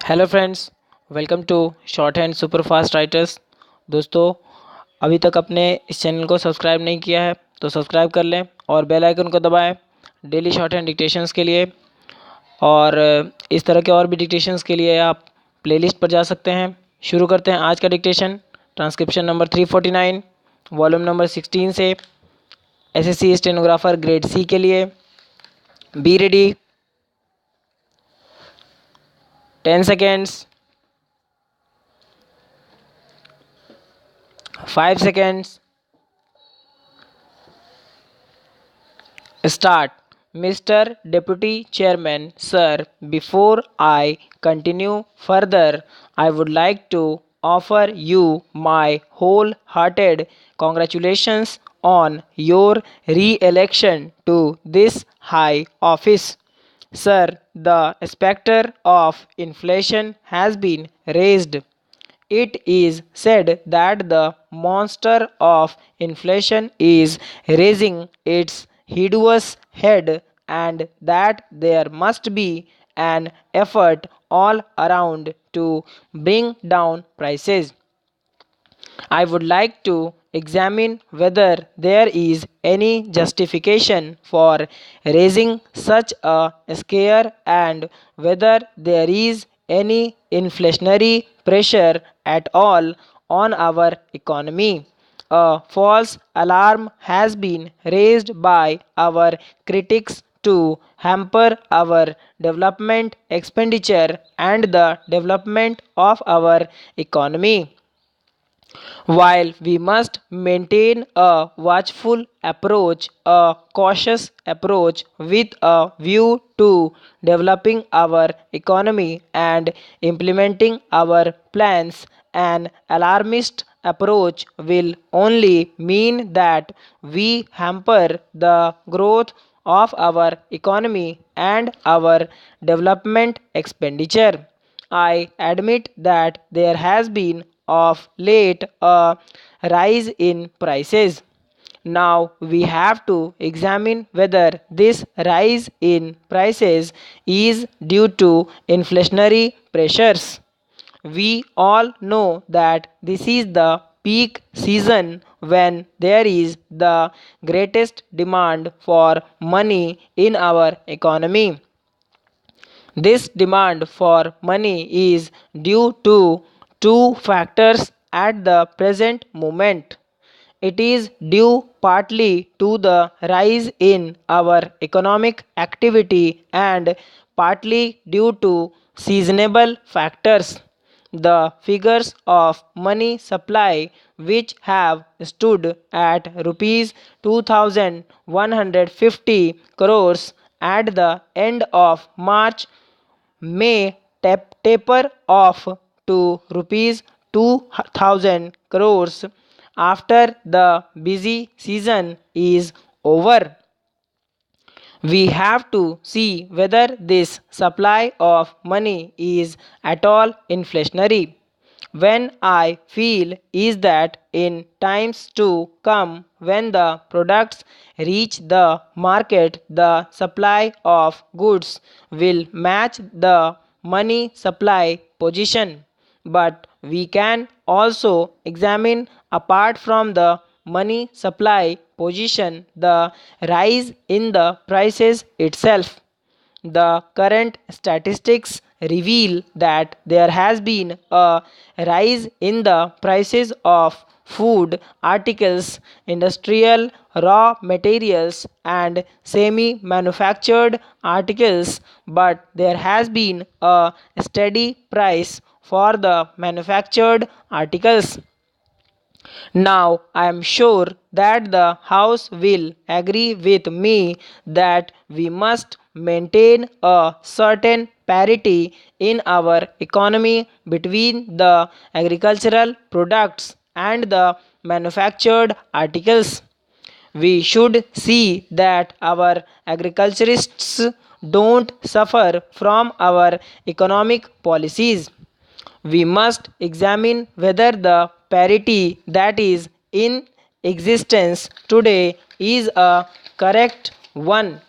Hello friends, welcome to shorthand super fast writers. दोस्तों, अभी तक आपने इस चैनल को सब्सक्राइब नहीं किया है तो सब्सक्राइब कर लें और बेल आइकन को दबाएं डेली शॉर्ट हैंड डिक्टेशंस के लिए। और इस तरह के और भी डिक्टेशंस के लिए आप प्लेलिस्ट पर जा सकते हैं। शुरू करते हैं आज का dictation. Transcription number 349 volume number 16 से एसएससी स्टेनोग्राफर ग्रेड सी के लिए। Be ready. 10 seconds, 5 seconds, start. Mr. Deputy Chairman, sir, before I continue further, I would like to offer you my wholehearted congratulations on your re-election to this high office. Sir, the spectre of inflation has been raised. It is said that the monster of inflation is raising its hideous head and that there must be an effort all around to bring down prices. I would like to examine whether there is any justification for raising such a scare and whether there is any inflationary pressure at all on our economy. A false alarm has been raised by our critics to hamper our development expenditure and the development of our economy. While we must maintain a watchful approach, a cautious approach with a view to developing our economy and implementing our plans, an alarmist approach will only mean that we hamper the growth of our economy and our development expenditure. I admit that there has been of late a rise in prices. Now we have to examine whether this rise in prices is due to inflationary pressures. We all know that this is the peak season when there is the greatest demand for money in our economy. This demand for money is due to two factors at the present moment. It is due partly to the rise in our economic activity and partly due to seasonable factors. The figures of money supply, which have stood at rupees 2150 crores at the end of March, may taper off to rupees 2000 crores after the busy season is over. We have to see whether this supply of money is at all inflationary. When I feel is that in times to come, when the products reach the market, the supply of goods will match the money supply position. But we can also examine, apart from the money supply position, the rise in the prices itself. The current statistics reveal that there has been a rise in the prices of food articles, industrial raw materials, and semi manufactured articles, but there has been a steady price for the manufactured articles. Now, I am sure that the House will agree with me that we must maintain a certain parity in our economy between the agricultural products and the manufactured articles. We should see that our agriculturists don't suffer from our economic policies. We must examine whether the parity that is in existence today is a correct one.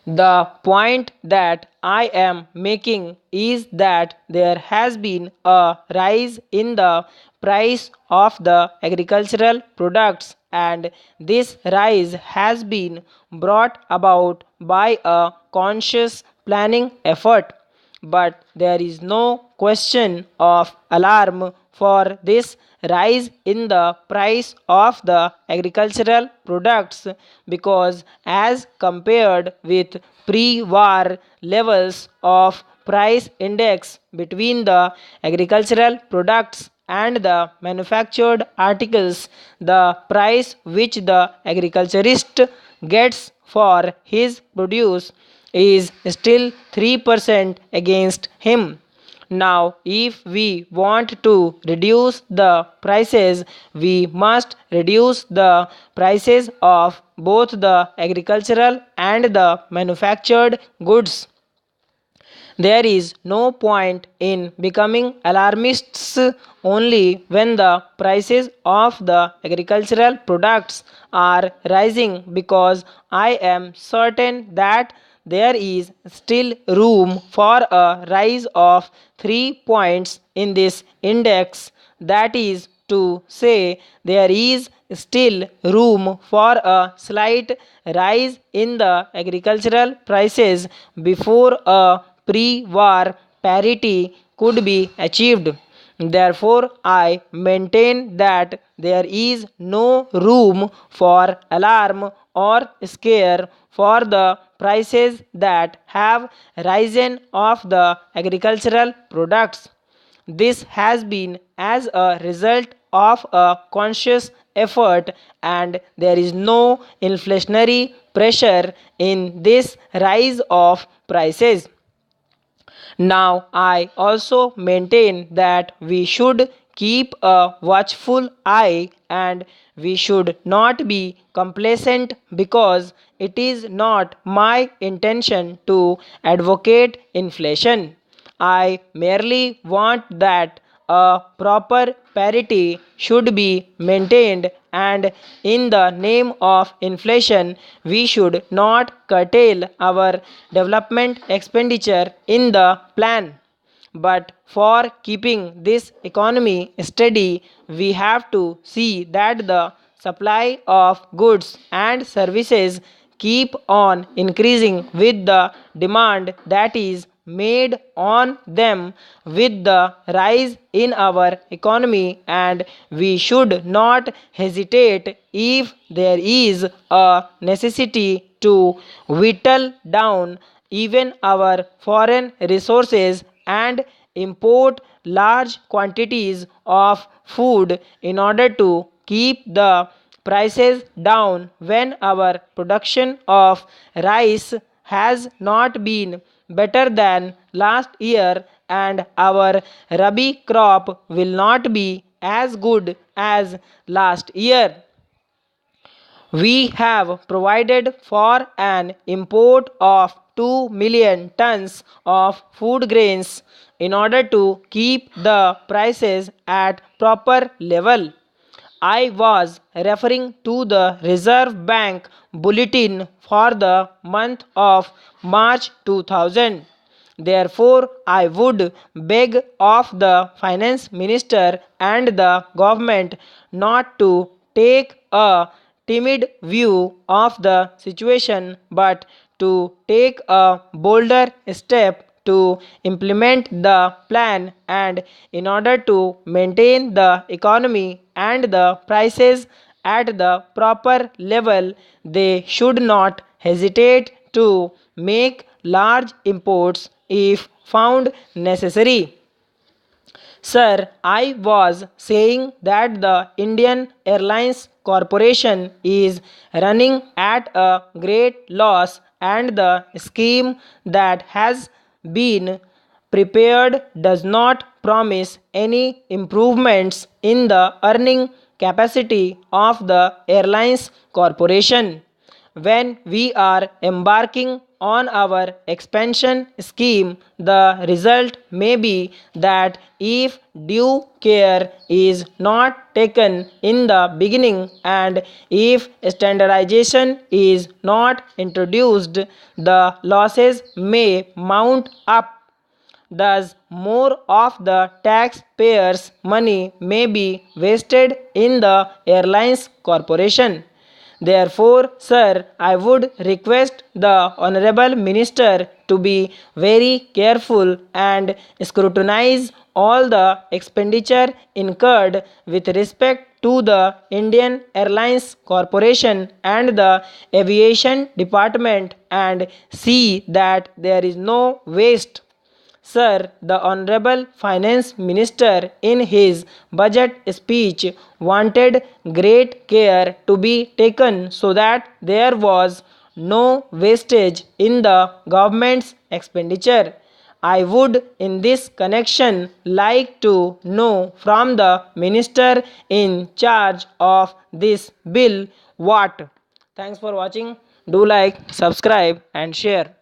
The point that I am making is that there has been a rise in the price of the agricultural products, and this rise has been brought about by a conscious planning effort. But there is no question of alarm for this rise in the price of the agricultural products, because as compared with pre-war levels of price index between the agricultural products and the manufactured articles, the price which the agriculturist gets for his produce is still 3% against him. Now, if we want to reduce the prices, we must reduce the prices of both the agricultural and the manufactured goods. There is no point in becoming alarmists only when the prices of the agricultural products are rising, because I am certain that there is still room for a rise of 3 points in this index. That is to say, there is still room for a slight rise in the agricultural prices before a pre-war parity could be achieved. Therefore, I maintain that there is no room for alarm or scare for the prices that have risen of the agricultural products. This has been as a result of a conscious effort, and there is no inflationary pressure in this rise of prices. Now, I also maintain that we should keep a watchful eye, and we should not be complacent, because it is not my intention to advocate inflation. I merely want that a proper parity should be maintained, and in the name of inflation, we should not curtail our development expenditure in the plan. But for keeping this economy steady, we have to see that the supply of goods and services keep on increasing with the demand that is made on them with the rise in our economy, and we should not hesitate if there is a necessity to whittle down even our foreign resources and import large quantities of food in order to keep the prices down when our production of rice has not been better than last year, and our rabi crop will not be as good as last year. We have provided for an import of 2 million tons of food grains in order to keep the prices at proper level. I was referring to the Reserve Bank bulletin for the month of March 2000. Therefore, I would beg of the finance minister and the government not to take a timid view of the situation, but to take a bolder step to implement the plan, and in order to maintain the economy and the prices at the proper level, they should not hesitate to make large imports if found necessary. Sir, I was saying that the Indian Airlines Corporation is running at a great loss, and the scheme that has been prepared does not promise any improvements in the earning capacity of the airlines corporation. when we are embarking on our expansion scheme, the result may be that if due care is not taken in the beginning and if standardization is not introduced, the losses may mount up. Thus, more of the taxpayers' money may be wasted in the airlines corporation. Therefore, sir, I would request the Honorable Minister to be very careful and scrutinize all the expenditure incurred with respect to the Indian Airlines Corporation and the Aviation Department and see that there is no waste. Sir, the Honorable Finance Minister in his budget speech wanted great care to be taken so that there was no wastage in the government's expenditure. I would in this connection like to know from the minister in charge of this bill what. Thanks for watching. Do like, subscribe and share.